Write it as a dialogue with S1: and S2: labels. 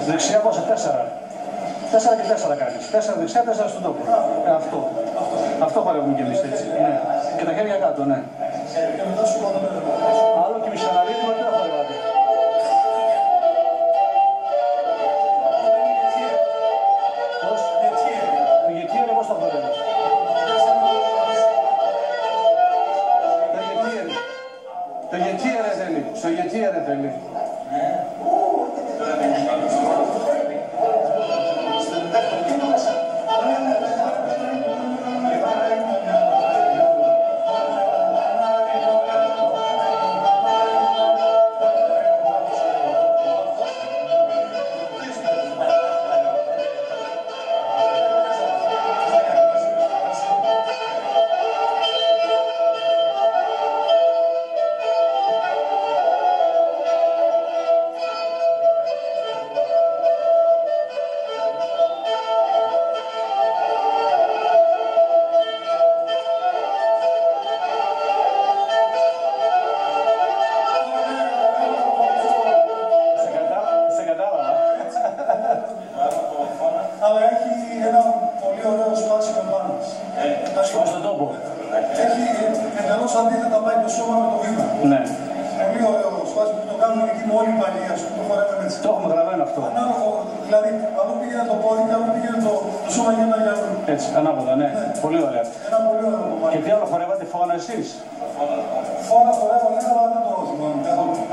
S1: Δεξιά πόσα, 4. 4 και 4 κάνεις. 4 δεξιά, 4 στον τόπο. Αυτό χορεύουμε κι εμείς έτσι. Ναι. Και τα χέρια κάτω, ναι. Άλλο και μισαναλίτημα τι θα χορεύατε. Πώς? Το γετίερε πώς το χορεύεις. Το γετίερε θέλει. Στο γετίερε θέλει.
S2: Αλλά έχει ένα πολύ ωραίο σπάσιμο πάνω.
S1: Στον τόπο.
S2: Έχει εντελώς αντίθετα πάει το σώμα με το βήμα.
S1: Ναι.
S2: Πολύ ωραίο σπάσιμο που το κάνουμε εκεί με όλη η παλιά, ας πούμε, το χορεύουμε έτσι.
S1: Το έχουμε γραμμένο αυτό.
S2: Ανάλογο, δηλαδή, αλλού πήγαινε το πόδι και αλλού πήγαινε το σώμα για ένα γυαλό.
S1: Έτσι, ανάποδα, ναι. Πολύ ωραία.
S2: Ένα πολύ ωραίο κομμάτι.
S1: Και τι άλλο χορεύατε, φώνα εσείς.
S2: Φώνα χορεύω, ναι, αλλά δεν το θυμάμαι.